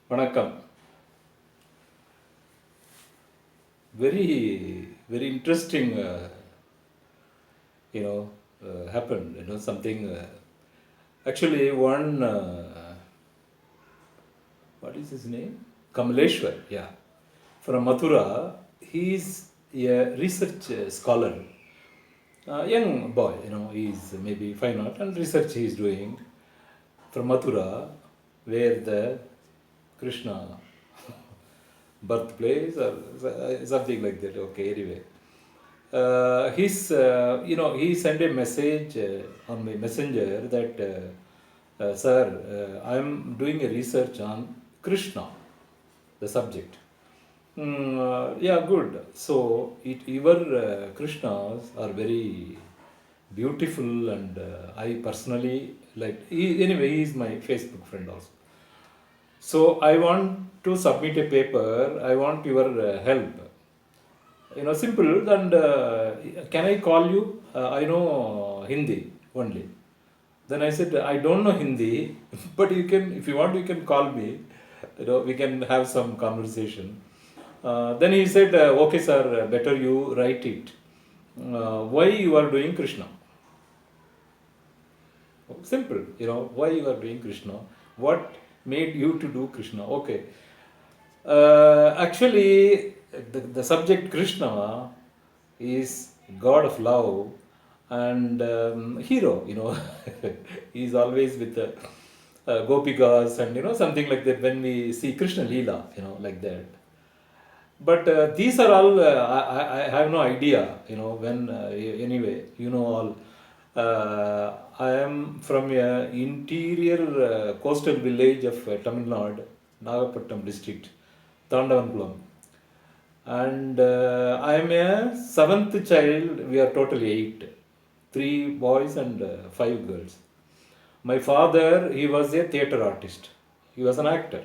Vanakkam. Very, very interesting, happened. Something. Actually, one, what is his name? Kamaleshwar, yeah. From Mathura, he's a research scholar. Young boy, he's maybe fine art and research he's doing from Mathura, where the Krishna birthplace or something like that. Okay, anyway. He sent a message on my messenger that, sir, I'm doing a research on Krishna, the subject. Yeah, good. So, your Krishnas are very beautiful, and I personally like. Anyway, he is my Facebook friend also. So, I want to submit a paper. I want your help. Simple. And can I call you? I know Hindi only. Then I said, I don't know Hindi, but you can, if you want, you can call me. We can have some conversation. Then he said, okay, sir, better you write it. Why you are doing Krishna? Simple. Why you are doing Krishna? What made you to do Krishna? Okay. Actually, the subject Krishna is God of love and hero. He's always with the gopikas and something like that. When we see Krishna Leela, like that. But these are all, I have no idea, when, anyway, all. I am from a interior coastal village of Tamil Nadu, Nagapattinam district, Tandavankulam. And I am a seventh child. We are totally 8, 3 boys and 5 girls. My father, he was a theatre artist. He was an actor.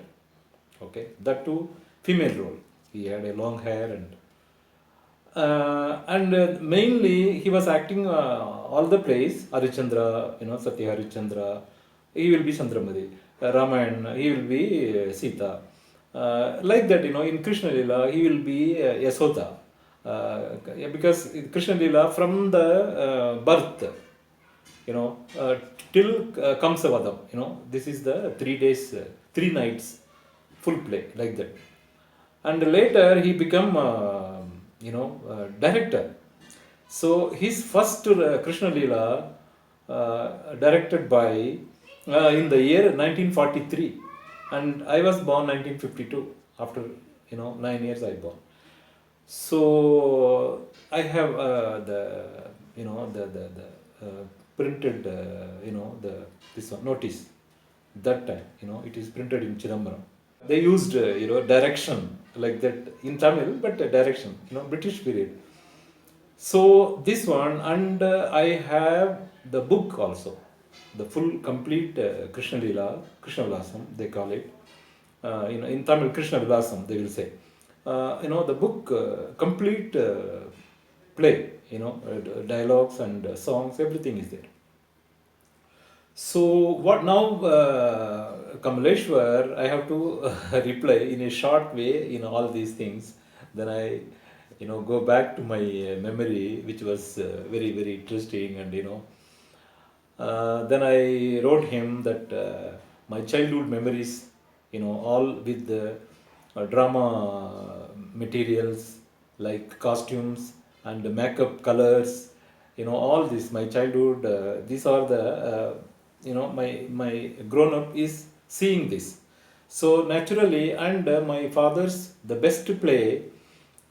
Okay, that too, female role. He had a long hair and mainly he was acting all the plays. Harichandra, Satya Harichandra. He will be Chandramati. Ramayana, he will be Sita. Like that, in Krishna Lila, he will be Yashoda. Because Krishna Lila, from the birth, you know, uh, till Kamsavadam, this is the 3 days, 3 nights, full play, like that. And later he become, director. So his first Krishna Leela, directed by in the year 1943, and I was born 1952. After 9 years I born. So I have the printed the this one notice. That time, it is printed in Chidambaram. They used direction like that in Tamil, but direction, British period. So this one, and I have the book also, the full complete Krishna Lila, Krishna Vilasam, they call it. In Tamil, Krishna Vilasam, they will say. The book, complete play, dialogues and songs, everything is there. So what now, Kamaleshwar, I have to reply in a short way in all these things. Then I, go back to my memory, which was very, very interesting, and then I wrote him that my childhood memories, all with the drama materials like costumes and makeup colors, all this, my childhood, these are the, my grown up is seeing this. So naturally, and my father's, the best play,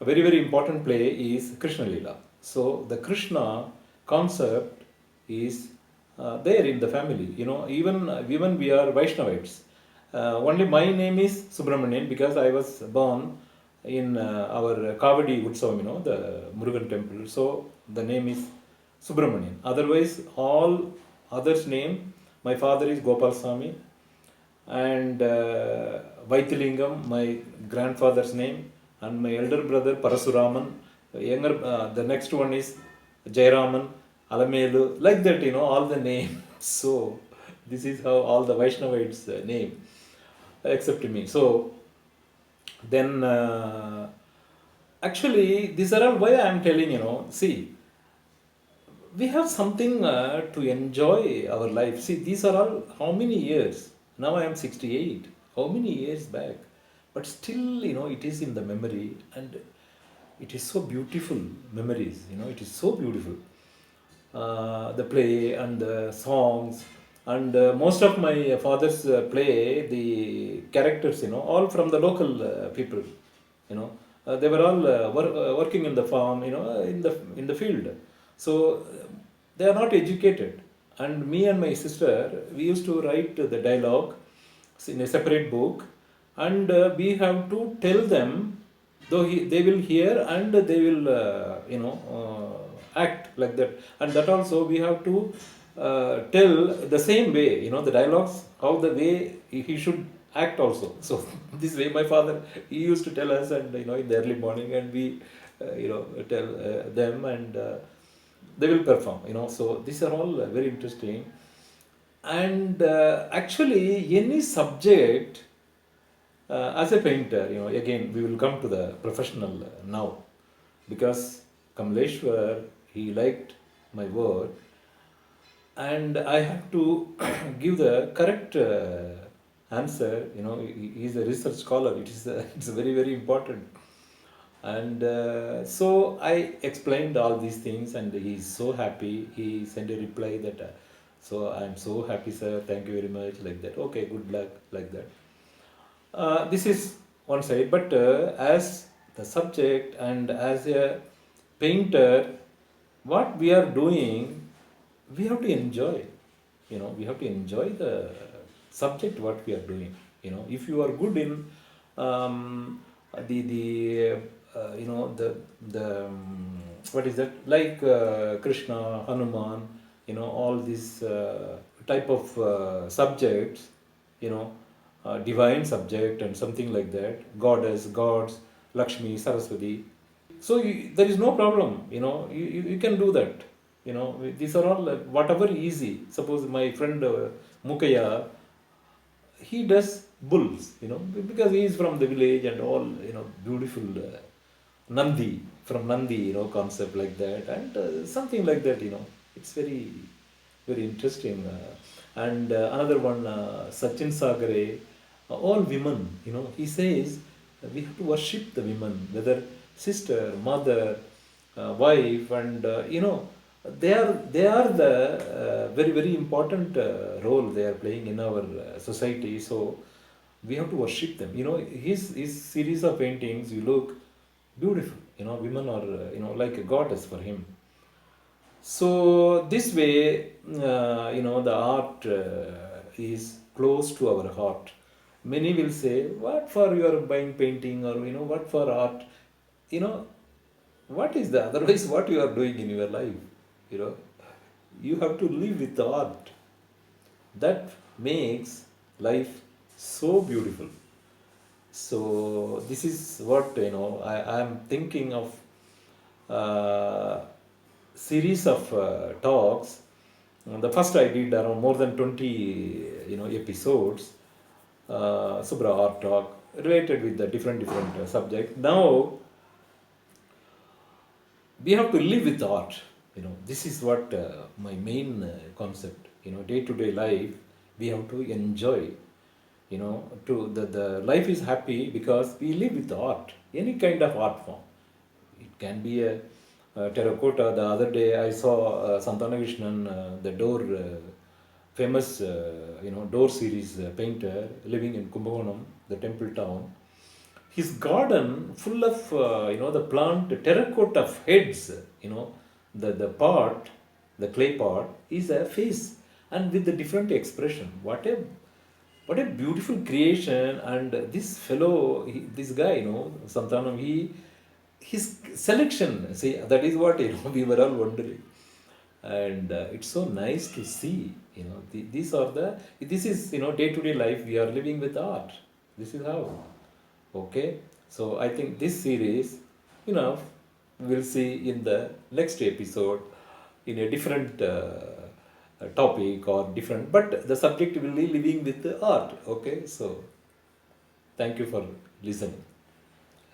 a very, very important play is Krishna Lila. So the Krishna concept is there in the family. Even we are Vaishnavites. Only my name is Subramanian because I was born in our Kavadi Utsavam, the Murugan temple. So the name is Subramanian. Otherwise, all others' name, my father is Gopal Swami, and Vaithilingam, my grandfather's name, and my elder brother Parasuraman. The next one is Jayaraman, Alamelu, like that, all the name. So this is how all the Vaishnavites name. except me. So then, actually, these are all why I am telling, see, we have something to enjoy our life. See, these are all how many years? Now I am 68. How many years back? But still, it is in the memory, and it is so beautiful memories. It is so beautiful. The play and the songs, and most of my father's play, the characters, all from the local people. They were all working in the farm, in the field. So they are not educated, and me and my sister, we used to write the dialogue in a separate book, and we have to tell them, though they will hear, and they will act like that. And that also we have to tell the same way, the dialogues, how the way he should act also. So this way my father, he used to tell us, and in the early morning, and we tell them, and they will perform. So these are all very interesting. And actually, any subject, as a painter, again we will come to the professional now, because Kamleshwar, he liked my work, and I have to give the correct answer. He is a research scholar. It's very, very important. And so I explained all these things, and he's so happy. He sent a reply that, so I'm so happy, sir. Thank you very much. Like that. Okay, good luck. Like that. This is one side, but as the subject and as a painter, what we are doing, we have to enjoy. We have to enjoy the subject what we are doing. If you are good in the what is that, like Krishna, Hanuman, all these type of subjects, you know divine subject and something like that, goddess, gods, Lakshmi, Saraswati. So there is no problem. You can do that. These are all whatever easy. Suppose my friend Mukaya, he does bulls. Because he is from the village, and all beautiful Nandi, from Nandi, concept like that, and something like that. It's very, very interesting. And another one, Sachin Sagare, all women. He says we have to worship the women, whether sister, mother, wife, and they are the very, very important role they are playing in our society. So we have to worship them. His series of paintings, you look beautiful. Women are like a goddess for him. So this way, the art is close to our heart. Many will say, "What for you are buying painting, or what for art?" You know, what is the otherwise what you are doing in your life? You know, you have to live with the art. That makes life so beautiful. So this is what I am thinking of. Series of talks. The first I did around more than 20 episodes, Subra art talk related with the different subject. Now we have to live with art. This is what my main concept. Day to day life, we have to enjoy. To the life is happy because we live with art, any kind of art form. It can be a terracotta. The other day I saw Santana Krishnan, the door, famous door series painter living in Kumbakonam, the temple town. His garden full of the plant terracotta heads. The pot, the clay pot is a face, and with the different expression. What a beautiful creation. And this fellow, this guy, Santanam, his selection, see, that is what we were all wondering. And it's so nice to see. This is day to day life, we are living with art. This is how. Okay, so I think this series, we'll see in the next episode in a different topic or different, but the subject will be living with the art. Okay, so Thank you for listening.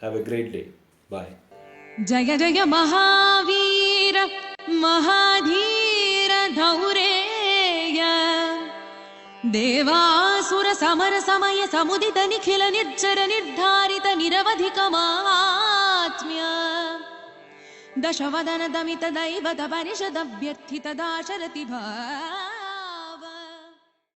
Have a great day. Bye. जय जय Mahavir महाधीर धौरेय देवासुर summer समय समुदित निखिल निर्जर निर्धारित निरवधिक महात्म्य दशवदन दमित दैवत परिषद व्यर्थित दाशरथि भा